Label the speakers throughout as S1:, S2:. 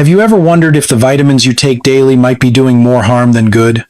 S1: Have you ever wondered if the vitamins you take daily might be doing more harm than good?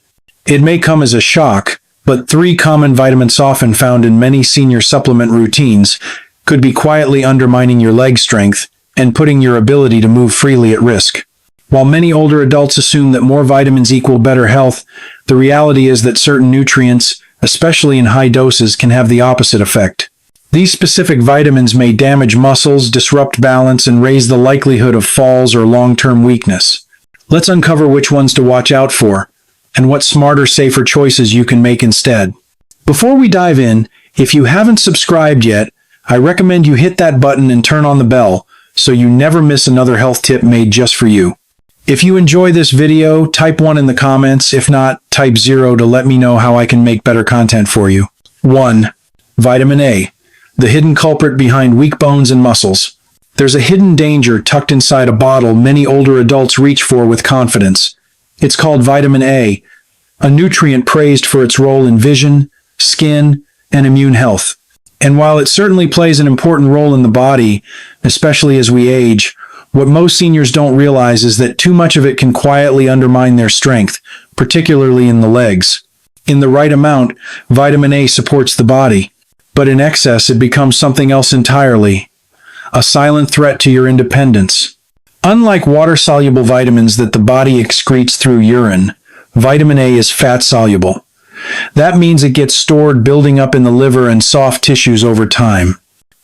S1: It may come as a shock, but 3 common vitamins often found in many senior supplement routines could be quietly undermining your leg strength and putting your ability to move freely at risk. While many older adults assume that more vitamins equal better health, the reality is that certain nutrients, especially in high doses, can have the opposite effect. These specific vitamins may damage muscles, disrupt balance, and raise the likelihood of falls or long-term weakness. Let's uncover which ones to watch out for, and what smarter, safer choices you can make instead. Before we dive in, if you haven't subscribed yet, I recommend you hit that button and turn on the bell so you never miss another health tip made just for you. If you enjoy this video, type 1 in the comments. If not, type 0 to let me know how I can make better content for you. 1. Vitamin A, the hidden culprit behind weak bones and muscles. There's a hidden danger tucked inside a bottle many older adults reach for with confidence. It's called vitamin A, a nutrient praised for its role in vision, skin, and immune health. And while it certainly plays an important role in the body, especially as we age, what most seniors don't realize is that too much of it can quietly undermine their strength, particularly in the legs. In the right amount, vitamin A supports the body, but in excess it becomes something else entirely, a silent threat to your independence. Unlike water-soluble vitamins that the body excretes through urine, vitamin A is fat-soluble. That means it gets stored building up in the liver and soft tissues over time.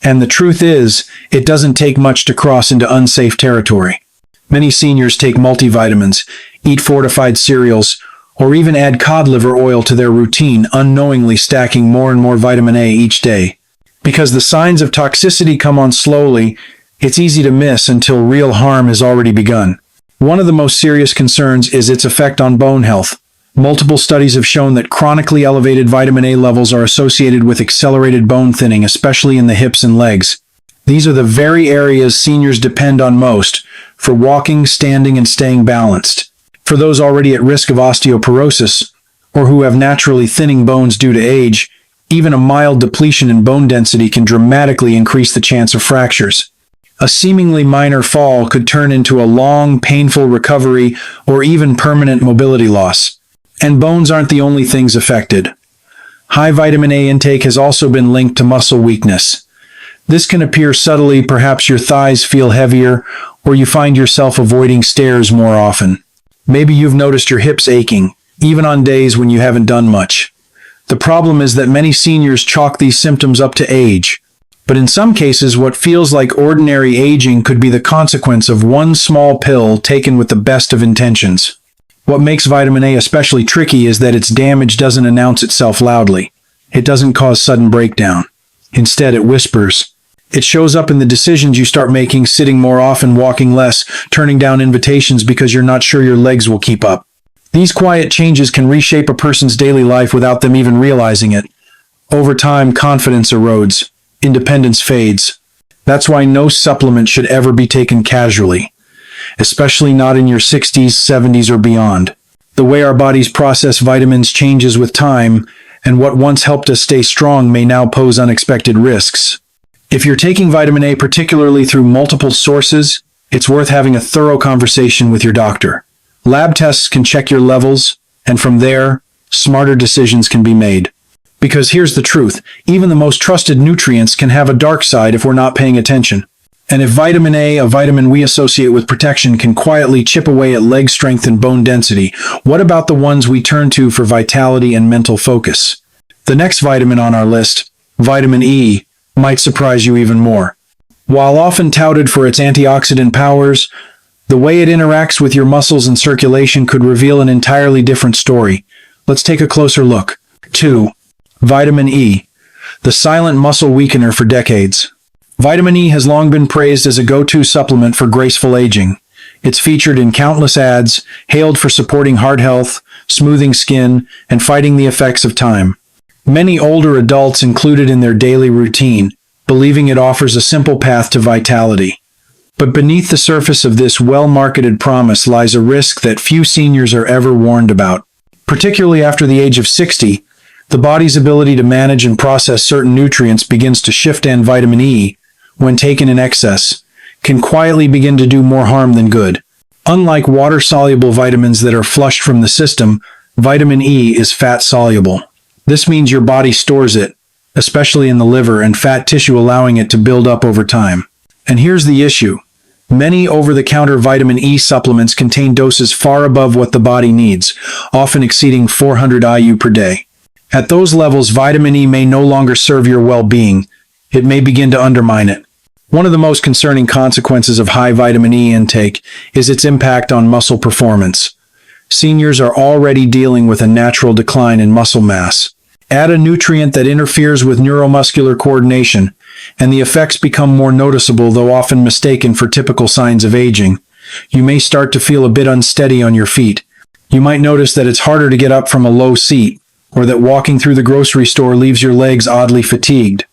S1: And the truth is, it doesn't take much to cross into unsafe territory. Many seniors take multivitamins, eat fortified cereals, or even add cod liver oil to their routine, unknowingly stacking more and more vitamin A each day. Because the signs of toxicity come on slowly, it's easy to miss until real harm has already begun. One of the most serious concerns is its effect on bone health. Multiple studies have shown that chronically elevated vitamin A levels are associated with accelerated bone thinning, especially in the hips and legs. These are the very areas seniors depend on most for walking, standing, and staying balanced. For those already at risk of osteoporosis, or who have naturally thinning bones due to age, even a mild depletion in bone density can dramatically increase the chance of fractures. A seemingly minor fall could turn into a long, painful recovery or even permanent mobility loss. And bones aren't the only things affected. High vitamin A intake has also been linked to muscle weakness. This can appear subtly, perhaps your thighs feel heavier, or you find yourself avoiding stairs more often. Maybe you've noticed your hips aching, even on days when you haven't done much. The problem is that many seniors chalk these symptoms up to age. But in some cases, what feels like ordinary aging could be the consequence of one small pill taken with the best of intentions. What makes vitamin A especially tricky is that its damage doesn't announce itself loudly. It doesn't cause sudden breakdown. Instead, it whispers. It shows up in the decisions you start making, sitting more often, walking less, turning down invitations because you're not sure your legs will keep up. These quiet changes can reshape a person's daily life without them even realizing it. Over time, confidence erodes. Independence fades. That's why no supplement should ever be taken casually, especially not in your 60s, 70s, or beyond. The way our bodies process vitamins changes with time, and what once helped us stay strong may now pose unexpected risks. If you're taking vitamin A particularly through multiple sources, it's worth having a thorough conversation with your doctor. Lab tests can check your levels, and from there, smarter decisions can be made. Because here's the truth, even the most trusted nutrients can have a dark side if we're not paying attention. And if vitamin A, a vitamin we associate with protection, can quietly chip away at leg strength and bone density, what about the ones we turn to for vitality and mental focus? The next vitamin on our list, vitamin E, might surprise you even more. While often touted for its antioxidant powers, the way it interacts with your muscles and circulation could reveal an entirely different story. Let's take a closer look. 2. Vitamin E, the silent muscle weakener for decades. Vitamin E has long been praised as a go-to supplement for graceful aging. It's featured in countless ads, hailed for supporting heart health, smoothing skin, and fighting the effects of time. Many older adults include it in their daily routine, believing it offers a simple path to vitality. But beneath the surface of this well-marketed promise lies a risk that few seniors are ever warned about. Particularly after the age of 60, the body's ability to manage and process certain nutrients begins to shift, and vitamin E, when taken in excess, can quietly begin to do more harm than good. Unlike water-soluble vitamins that are flushed from the system, vitamin E is fat-soluble. This means your body stores it, especially in the liver and fat tissue, allowing it to build up over time. And here's the issue. Many over-the-counter vitamin E supplements contain doses far above what the body needs, often exceeding 400 IU per day. At those levels, vitamin E may no longer serve your well-being. It may begin to undermine it. One of the most concerning consequences of high vitamin E intake is its impact on muscle performance. Seniors are already dealing with a natural decline in muscle mass. Add a nutrient that interferes with neuromuscular coordination, and the effects become more noticeable, though often mistaken for typical signs of aging. You may start to feel a bit unsteady on your feet. You might notice that it's harder to get up from a low seat, or that walking through the grocery store leaves your legs oddly fatigued.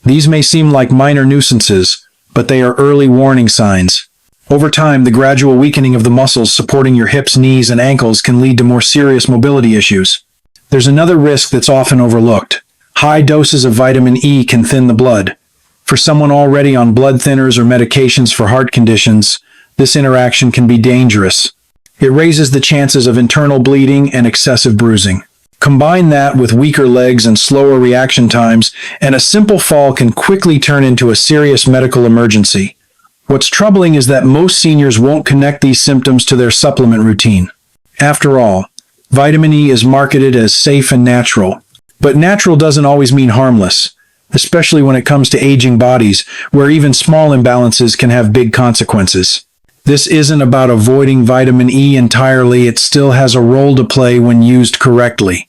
S1: These may seem like minor nuisances, but they are early warning signs. Over time, the gradual weakening of the muscles supporting your hips, knees, and ankles can lead to more serious mobility issues. There's another risk that's often overlooked. High doses of vitamin E can thin the blood. For someone already on blood thinners or medications for heart conditions, this interaction can be dangerous. It raises the chances of internal bleeding and excessive bruising. Combine that with weaker legs and slower reaction times, and a simple fall can quickly turn into a serious medical emergency. What's troubling is that most seniors won't connect these symptoms to their supplement routine. After all, vitamin E is marketed as safe and natural. But natural doesn't always mean harmless, especially when it comes to aging bodies, where even small imbalances can have big consequences. This isn't about avoiding vitamin E entirely. It still has a role to play when used correctly.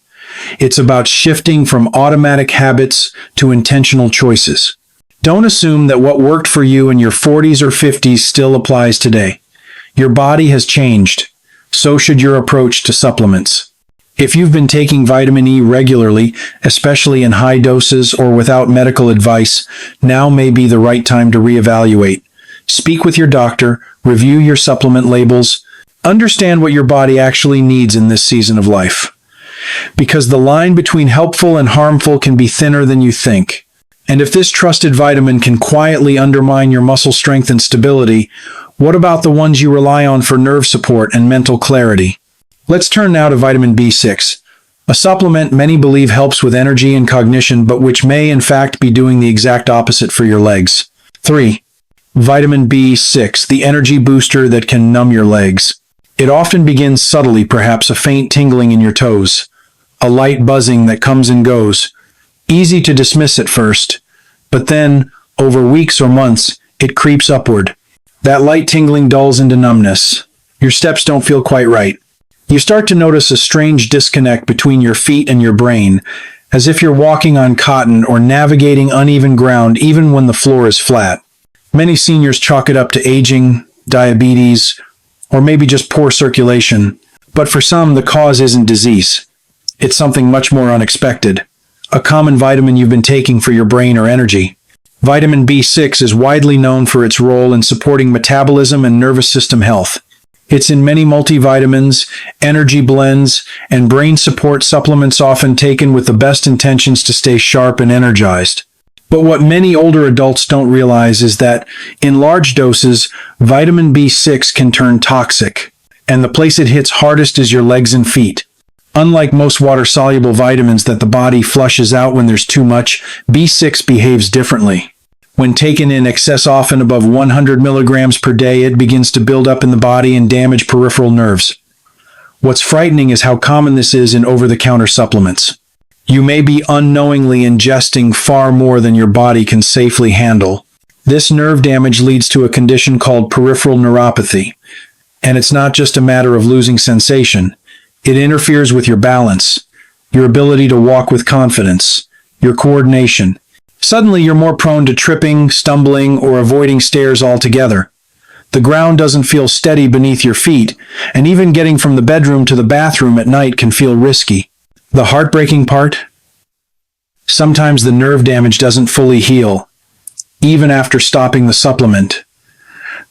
S1: It's about shifting from automatic habits to intentional choices. Don't assume that what worked for you in your 40s or 50s still applies today. Your body has changed. So should your approach to supplements. If you've been taking vitamin E regularly, especially in high doses or without medical advice, now may be the right time to reevaluate. Speak with your doctor, review your supplement labels, understand what your body actually needs in this season of life. Because the line between helpful and harmful can be thinner than you think. And if this trusted vitamin can quietly undermine your muscle strength and stability, what about the ones you rely on for nerve support and mental clarity? Let's turn now to vitamin B6, a supplement many believe helps with energy and cognition, but which may in fact be doing the exact opposite for your legs. 3. Vitamin B6, the energy booster that can numb your legs. It often begins subtly, perhaps a faint tingling in your toes, a light buzzing that comes and goes. Easy to dismiss at first, but then, over weeks or months, it creeps upward. That light tingling dulls into numbness. Your steps don't feel quite right. You start to notice a strange disconnect between your feet and your brain, as if you're walking on cotton or navigating uneven ground even when the floor is flat. Many seniors chalk it up to aging, diabetes, or maybe just poor circulation. But for some, the cause isn't disease. It's something much more unexpected. A common vitamin you've been taking for your brain or energy. Vitamin B6 is widely known for its role in supporting metabolism and nervous system health. It's in many multivitamins, energy blends, and brain support supplements, often taken with the best intentions to stay sharp and energized. But what many older adults don't realize is that, in large doses, vitamin B6 can turn toxic, and the place it hits hardest is your legs and feet. Unlike most water-soluble vitamins that the body flushes out when there's too much, B6 behaves differently. When taken in excess, often above 100 milligrams per day, it begins to build up in the body and damage peripheral nerves. What's frightening is how common this is in over-the-counter supplements. You may be unknowingly ingesting far more than your body can safely handle. This nerve damage leads to a condition called peripheral neuropathy. And it's not just a matter of losing sensation. It interferes with your balance, your ability to walk with confidence, your coordination. Suddenly, you're more prone to tripping, stumbling, or avoiding stairs altogether. The ground doesn't feel steady beneath your feet, and even getting from the bedroom to the bathroom at night can feel risky. The heartbreaking part? Sometimes the nerve damage doesn't fully heal, even after stopping the supplement.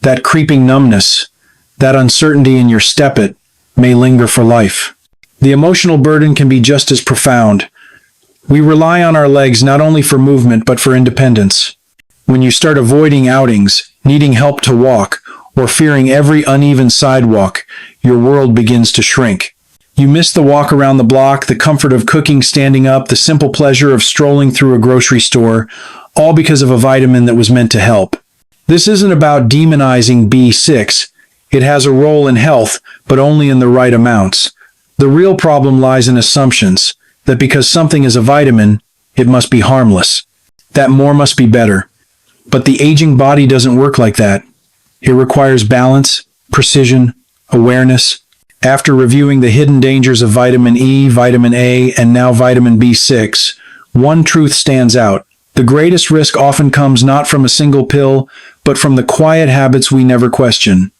S1: That creeping numbness, that uncertainty in your step-it, may linger for life. The emotional burden can be just as profound. We rely on our legs not only for movement but for independence. When you start avoiding outings, needing help to walk, or fearing every uneven sidewalk, your world begins to shrink. You miss the walk around the block, the comfort of cooking standing up, the simple pleasure of strolling through a grocery store, all because of a vitamin that was meant to help. This isn't about demonizing B6. It has a role in health, but only in the right amounts. The real problem lies in assumptions, that because something is a vitamin, it must be harmless. That more must be better. But the aging body doesn't work like that. It requires balance, precision, awareness. After reviewing the hidden dangers of vitamin E, vitamin A, and now vitamin B6, one truth stands out. The greatest risk often comes not from a single pill, but from the quiet habits we never question.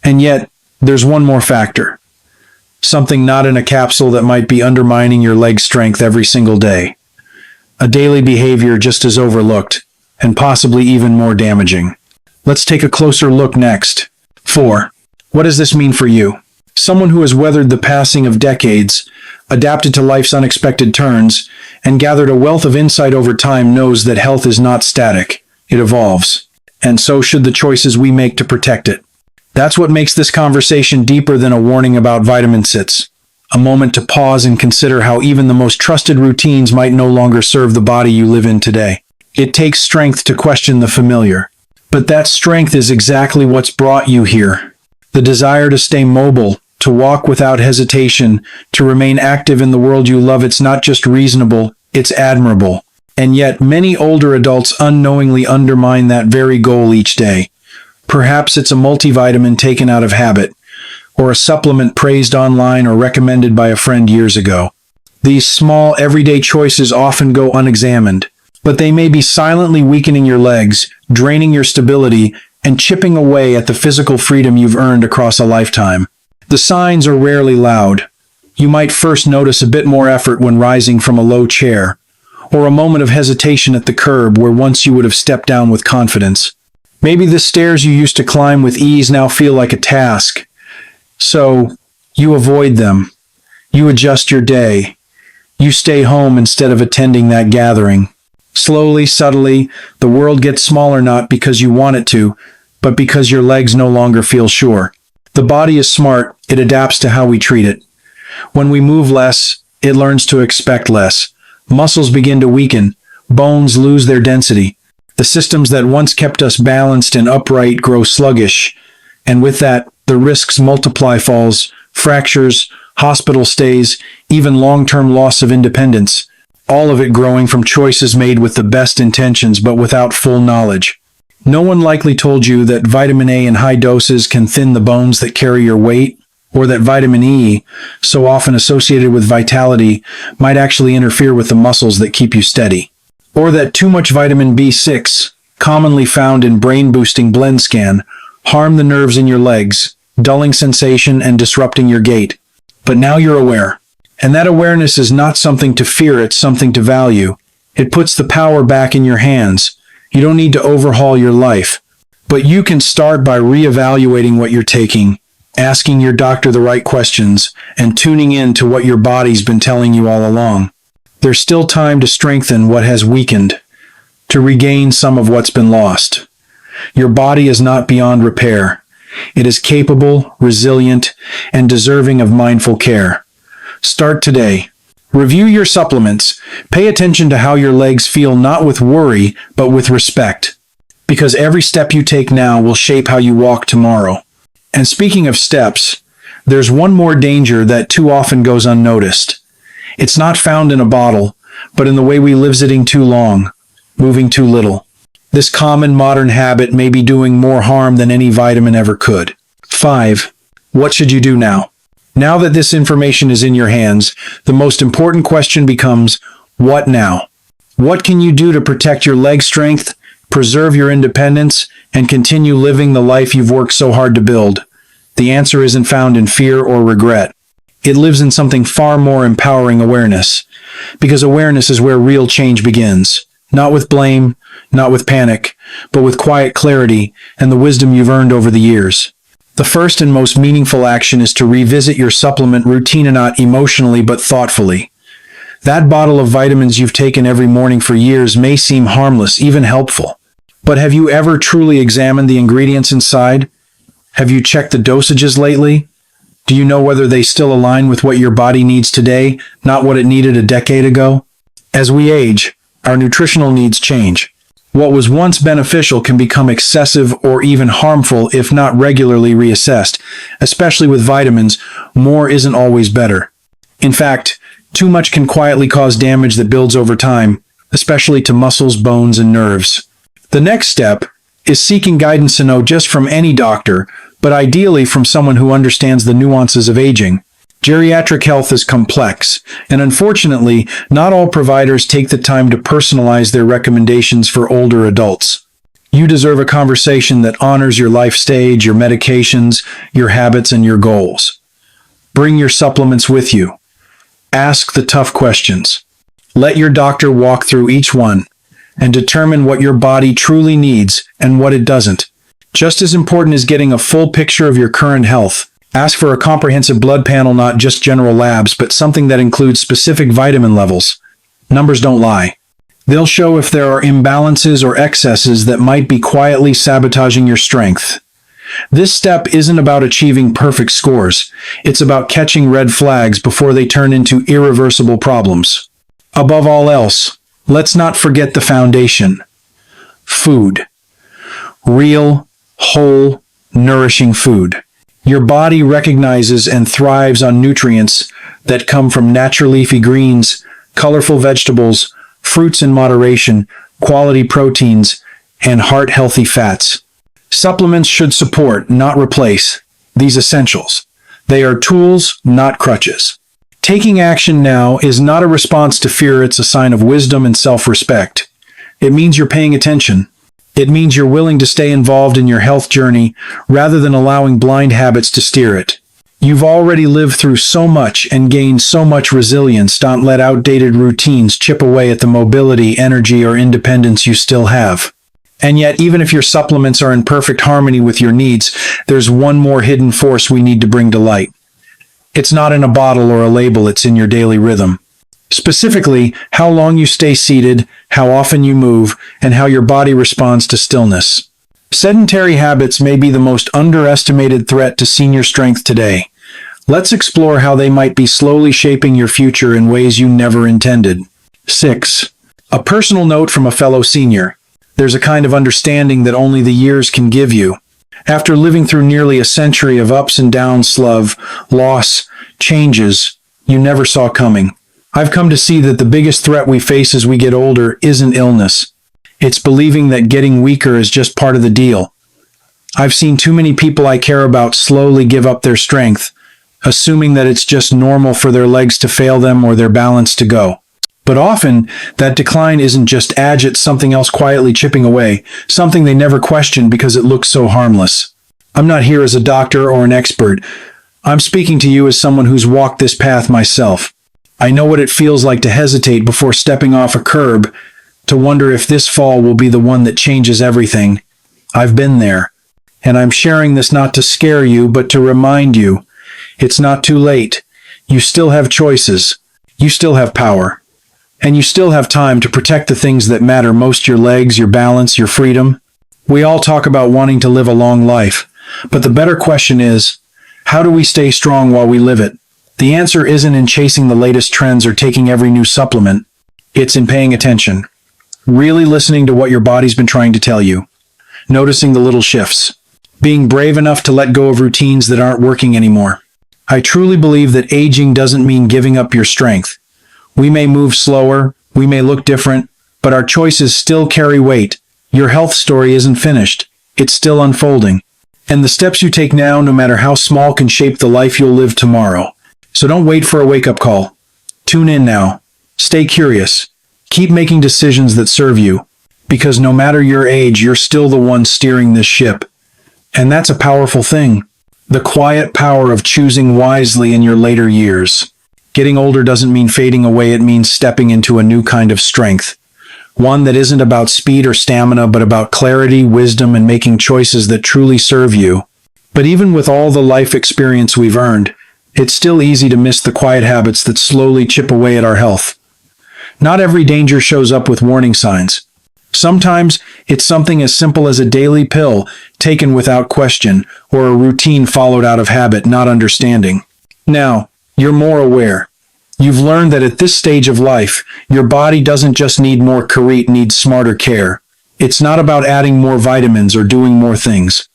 S1: And yet, there's one more factor. Something not in a capsule that might be undermining your leg strength every single day. A daily behavior just as overlooked, and possibly even more damaging. Let's take a closer look next. 4. What does this mean for you? Someone who has weathered the passing of decades, adapted to life's unexpected turns, and gathered a wealth of insight over time knows that health is not static, it evolves. And so should the choices we make to protect it. That's what makes this conversation deeper than a warning about vitamin sits. A moment to pause and consider how even the most trusted routines might no longer serve the body you live in today. It takes strength to question the familiar. But that strength is exactly what's brought you here. The desire to stay mobile, to walk without hesitation, to remain active in the world you love. It's not just reasonable, it's admirable. And yet, many older adults unknowingly undermine that very goal each day. Perhaps it's a multivitamin taken out of habit, or a supplement praised online or recommended by a friend years ago. These small, everyday choices often go unexamined, but they may be silently weakening your legs, draining your stability, and chipping away at the physical freedom you've earned across a lifetime. The signs are rarely loud. You might first notice a bit more effort when rising from a low chair, or a moment of hesitation at the curb where once you would have stepped down with confidence. Maybe the stairs you used to climb with ease now feel like a task. So, you avoid them. You adjust your day. You stay home instead of attending that gathering. Slowly, subtly, the world gets smaller not because you want it to, but because your legs no longer feel sure. The body is smart, it adapts to how we treat it. When we move less, it learns to expect less. Muscles begin to weaken, bones lose their density. The systems that once kept us balanced and upright grow sluggish, and with that, the risks multiply: falls, fractures, hospital stays, even long-term loss of independence. All of it growing from choices made with the best intentions but without full knowledge. No one likely told you that vitamin A in high doses can thin the bones that carry your weight, or that vitamin E, so often associated with vitality, might actually interfere with the muscles that keep you steady. Or that too much vitamin B6, commonly found in brain-boosting blend scan, harm the nerves in your legs, dulling sensation and disrupting your gait. But now you're aware. And that awareness is not something to fear, it's something to value. It puts the power back in your hands. You don't need to overhaul your life. But you can start by reevaluating what you're taking, asking your doctor the right questions, and tuning in to what your body's been telling you all along. There's still time to strengthen what has weakened, to regain some of what's been lost. Your body is not beyond repair. It is capable, resilient, and deserving of mindful care. Start today. Review your supplements. Pay attention to how your legs feel, not with worry, but with respect. Because every step you take now will shape how you walk tomorrow. And speaking of steps, there's one more danger that too often goes unnoticed. It's not found in a bottle, but in the way we live sitting too long, moving too little. This common modern habit may be doing more harm than any vitamin ever could. 5. What should you do now? Now that this information is in your hands, the most important question becomes, what now? What can you do to protect your leg strength, preserve your independence, and continue living the life you've worked so hard to build? The answer isn't found in fear or regret. It lives in something far more empowering: awareness. Because awareness is where real change begins. Not with blame, not with panic, but with quiet clarity and the wisdom you've earned over the years. The first and most meaningful action is to revisit your supplement routine, and not emotionally but thoughtfully. That bottle of vitamins you've taken every morning for years may seem harmless, even helpful. But have you ever truly examined the ingredients inside? Have you checked the dosages lately? Do you know whether they still align with what your body needs today, not what it needed a decade ago? As we age, our nutritional needs change. What was once beneficial can become excessive or even harmful if not regularly reassessed. Especially with vitamins, more isn't always better. In fact, too much can quietly cause damage that builds over time, especially to muscles, bones, and nerves. The next step is seeking guidance to know just from any doctor, but ideally from someone who understands the nuances of aging. Geriatric health is complex, and unfortunately, not all providers take the time to personalize their recommendations for older adults. You deserve a conversation that honors your life stage, your medications, your habits, and your goals. Bring your supplements with you. Ask the tough questions. Let your doctor walk through each one and determine what your body truly needs and what it doesn't. Just as important as getting a full picture of your current health, ask for a comprehensive blood panel, not just general labs, but something that includes specific vitamin levels. Numbers don't lie. They'll show if there are imbalances or excesses that might be quietly sabotaging your strength. This step isn't about achieving perfect scores. It's about catching red flags before they turn into irreversible problems. Above all else, let's not forget the foundation. Food. Real, whole, nourishing food. Your body recognizes and thrives on nutrients that come from natural leafy greens, colorful vegetables, fruits in moderation, quality proteins, and heart-healthy fats. Supplements should support, not replace, these essentials. They are tools, not crutches. Taking action now is not a response to fear, it's a sign of wisdom and self-respect. It means you're paying attention. It means you're willing to stay involved in your health journey rather than allowing blind habits to steer it. You've already lived through so much and gained so much resilience. Don't let outdated routines chip away at the mobility, energy, or independence you still have. And yet, even if your supplements are in perfect harmony with your needs, there's one more hidden force we need to bring to light. It's not in a bottle or a label, it's in your daily rhythm. Specifically, how long you stay seated, how often you move, and how your body responds to stillness. Sedentary habits may be the most underestimated threat to senior strength today. Let's explore how they might be slowly shaping your future in ways you never intended. 6. A personal note from a fellow senior. There's a kind of understanding that only the years can give you. After living through nearly a century of ups and downs, love, loss, changes you never saw coming, I've come to see that the biggest threat we face as we get older isn't illness. It's believing that getting weaker is just part of the deal. I've seen too many people I care about slowly give up their strength, assuming that it's just normal for their legs to fail them or their balance to go. But often, that decline isn't just age, it's something else quietly chipping away, something they never questioned because it looks so harmless. I'm not here as a doctor or an expert. I'm speaking to you as someone who's walked this path myself. I know what it feels like to hesitate before stepping off a curb, to wonder if this fall will be the one that changes everything. I've been there, and I'm sharing this not to scare you, but to remind you, it's not too late. You still have choices. You still have power. And you still have time to protect the things that matter most: your legs, your balance, your freedom. We all talk about wanting to live a long life, but the better question is, how do we stay strong while we live it? The answer isn't in chasing the latest trends or taking every new supplement. It's in paying attention. Really listening to what your body's been trying to tell you. Noticing the little shifts. Being brave enough to let go of routines that aren't working anymore. I truly believe that aging doesn't mean giving up your strength. We may move slower, we may look different, but our choices still carry weight. Your health story isn't finished. It's still unfolding. And the steps you take now, no matter how small, can shape the life you'll live tomorrow. So don't wait for a wake-up call. Tune in now. Stay curious. Keep making decisions that serve you. Because no matter your age, you're still the one steering this ship. And that's a powerful thing. The quiet power of choosing wisely in your later years. Getting older doesn't mean fading away, it means stepping into a new kind of strength. One that isn't about speed or stamina, but about clarity, wisdom, and making choices that truly serve you. But even with all the life experience we've earned, it's still easy to miss the quiet habits that slowly chip away at our health. Not every danger shows up with warning signs. Sometimes it's something as simple as a daily pill taken without question, or a routine followed out of habit, not understanding. Now, you're more aware. You've learned that at this stage of life, your body doesn't just need more curate, it needs smarter care. It's not about adding more vitamins or doing more things.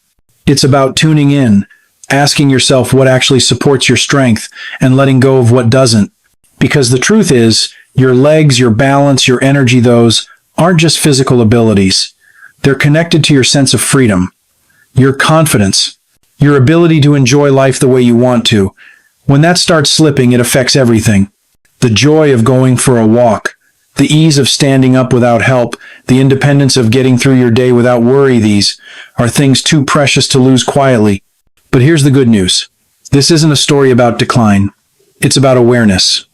S1: It's about tuning in, asking yourself what actually supports your strength, and letting go of what doesn't. Because the truth is, your legs, your balance, your energy, those aren't just physical abilities. They're connected to your sense of freedom, your confidence, your ability to enjoy life the way you want to. When that starts slipping, it affects everything. The joy of going for a walk, the ease of standing up without help, the independence of getting through your day without worry, these are things too precious to lose quietly. But here's the good news. This isn't a story about decline. It's about awareness.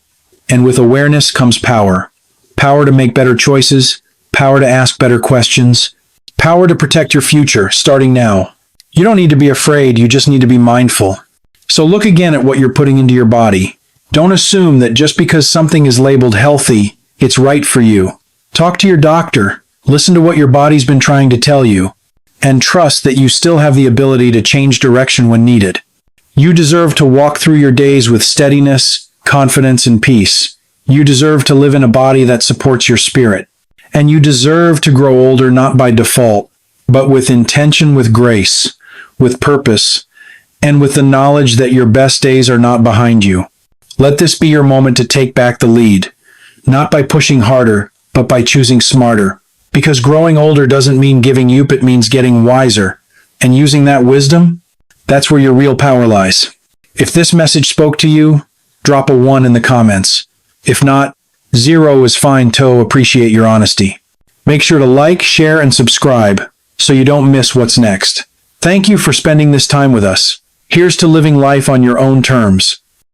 S1: And with awareness comes power. Power to make better choices, power to ask better questions, power to protect your future, starting now. You don't need to be afraid, you just need to be mindful. So look again at what you're putting into your body. Don't assume that just because something is labeled healthy, it's right for you. Talk to your doctor, listen to what your body's been trying to tell you, and trust that you still have the ability to change direction when needed. You deserve to walk through your days with steadiness, confidence, and peace. You deserve to live in a body that supports your spirit. And you deserve to grow older not by default, but with intention, with grace, with purpose, and with the knowledge that your best days are not behind you. Let this be your moment to take back the lead, not by pushing harder, but by choosing smarter. Because growing older doesn't mean giving up, it means getting wiser. And using that wisdom, that's where your real power lies. If this message spoke to you, drop a 1 in the comments. If not, 0 is fine too. Appreciate your honesty. Make sure to like, share, and subscribe so you don't miss what's next. Thank you for spending this time with us. Here's to living life on your own terms.